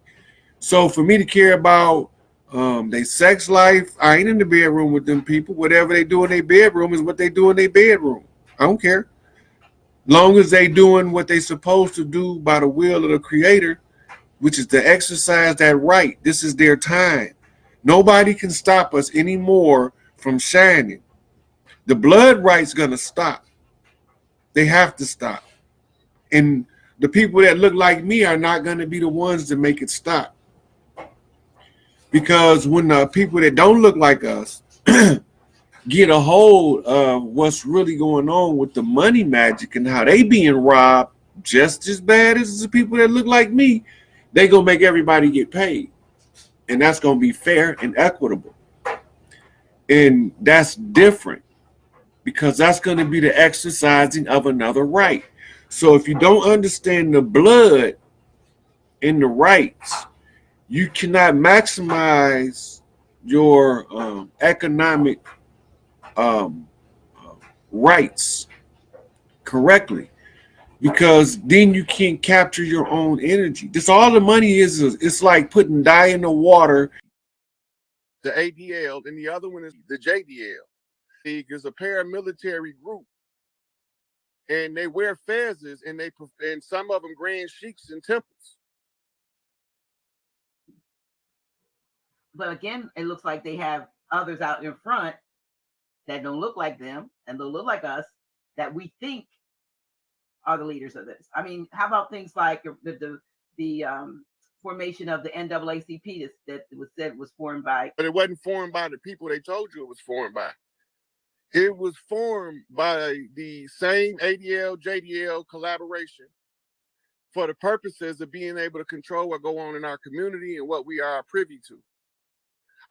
So for me to care about their sex life, I ain't in the bedroom with them people. Whatever they do in their bedroom is what they do in their bedroom. I don't care. Long as they doing what they supposed to do by the will of the creator, which is to exercise that right. This is their time. Nobody can stop us anymore from shining. The blood right's gonna stop. They have to stop. And the people that look like me are not gonna be the ones to make it stop. Because when the people that don't look like us get a hold of what's really going on with the money magic and how they being robbed just as bad as the people that look like me, they gonna make everybody get paid. And that's gonna be fair and equitable. And that's different because that's gonna be the exercising of another right. So if you don't understand the blood and the rights, you cannot maximize your economic rights correctly because then you can't capture your own energy. This all the money is it's like putting dye in the water. The ADL and the other one is the JDL. Is a paramilitary group and they wear fezzes and some of them grand sheiks in temples. But again, it looks like they have others out in front that don't look like them and don't look like us that we think are the leaders of this. I mean, how about things like the formation of the NAACP that was said was formed by? But it wasn't formed by the people they told you it was formed by. It was formed by the same ADL, JDL collaboration for the purposes of being able to control what go on in our community and what we are privy to.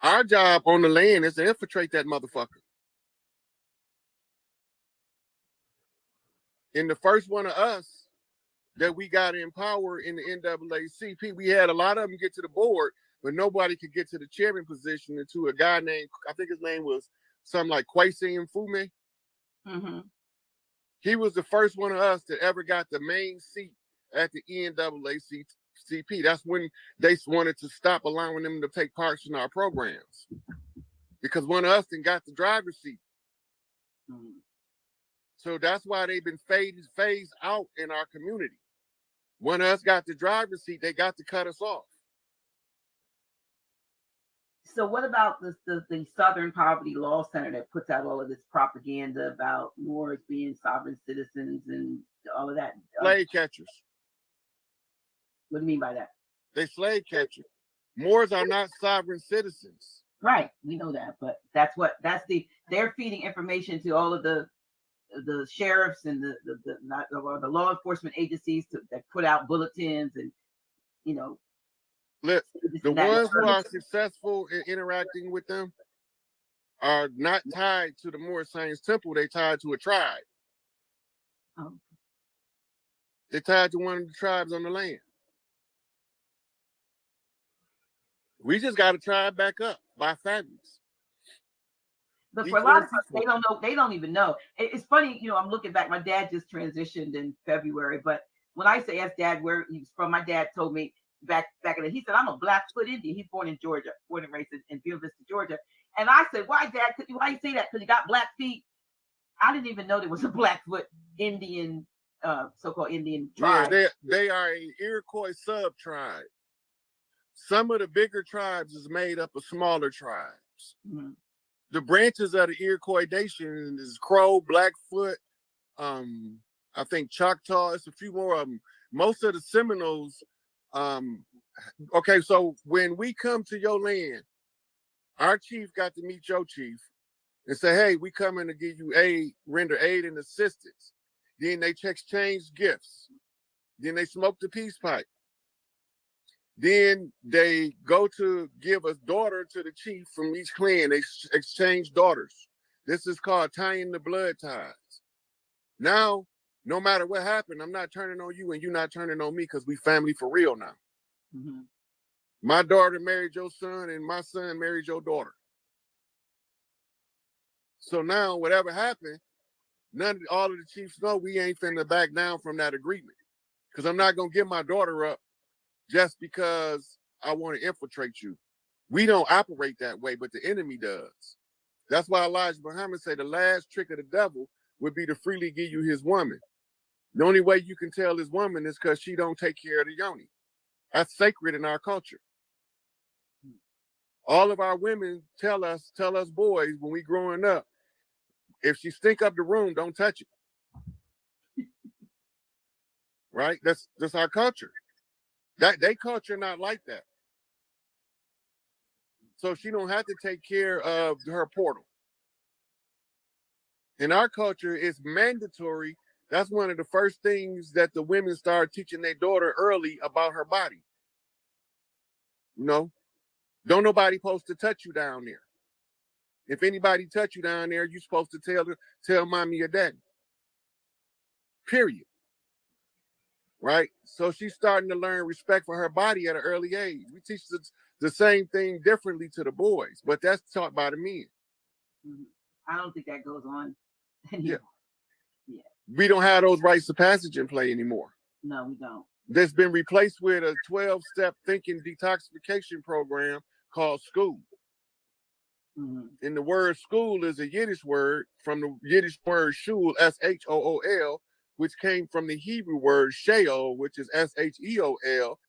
Our job on the land is to infiltrate that motherfucker. And the first one of us that we got in power in the NAACP, we had a lot of them get to the board, but nobody could get to the chairman position until a guy named, I think his name was something like Kwesi Mfume. Mm-hmm. He was the first one of us that ever got the main seat at the NAACP. That's when they wanted to stop allowing them to take parts in our programs because one of us then got the driver's seat. Mm-hmm. So that's why they've been phased out in our community. When us got the driver's seat, they got to cut us off. So what about the Southern Poverty Law Center that puts out all of this propaganda about Moors being sovereign citizens and all of that? Slave catchers. What do you mean by that? They slave catchers. Moors are not sovereign citizens. Right, we know that, but they're feeding information to all of the sheriffs and the law enforcement agencies that put out bulletins and Look, the ones who are successful in interacting with them are not tied to the Moor Saints Temple. They tied to a tribe. Oh. They tied to one of the tribes on the land. We just got to try it back up by families. But for a lot of us, they don't know. They don't even know. It's funny, I'm looking back. My dad just transitioned in February, but when I say ask Dad where he's from, my dad told me back in the, he said, I'm a Blackfoot Indian. He's born in Georgia, born and raised in Buena Vista, Georgia. And I said, why, Dad? Why you say that? Because he got black feet. I didn't even know there was a Blackfoot Indian, so-called Indian tribe. Yeah, they are an Iroquois sub-tribe. Some of the bigger tribes is made up of smaller tribes. Mm-hmm. The branches of the Iroquois Nation is Crow, Blackfoot, I think Choctaw. It's a few more of them. Most of the Seminoles. Okay, so when we come to your land, our chief got to meet your chief and say, hey, we coming to give you aid, render aid and assistance. Then they exchange gifts. Then they smoke the peace pipe. Then they go to give a daughter to the chief from each clan. They exchange daughters. This is called tying the blood ties. Now, no matter what happened, I'm not turning on you and you're not turning on me because we family for real now. Mm-hmm. My daughter married your son and my son married your daughter. So now, whatever happened, all of the chiefs know we ain't finna back down from that agreement because I'm not going to give my daughter up just because I want to infiltrate you. We don't operate that way, but the enemy does. That's why Elijah Muhammad said the last trick of the devil would be to freely give you his woman. The only way you can tell his woman is because she don't take care of the yoni. That's sacred in our culture. All of our women tell us boys when we growing up, if she stink up the room, don't touch it. Right? That's our culture. That they culture not like that. So she don't have to take care of her portal. In our culture, it's mandatory. That's one of the first things that the women start teaching their daughter early about her body. Don't nobody supposed to touch you down there. If anybody touch you down there, you're supposed to tell mommy or daddy. Period. Right? So she's starting to learn respect for her body at an early age. We teach the same thing differently to the boys, but that's taught by the men. I don't think that goes on anymore. Yeah. We don't have those rites of passage in play anymore. No, we don't. That's been replaced with a 12-step thinking detoxification program called school. Mm-hmm. And the word school is a Yiddish word from the Yiddish word shul, S-H-O-O-L, which came from the Hebrew word sheol, which is S-H-E-O-L,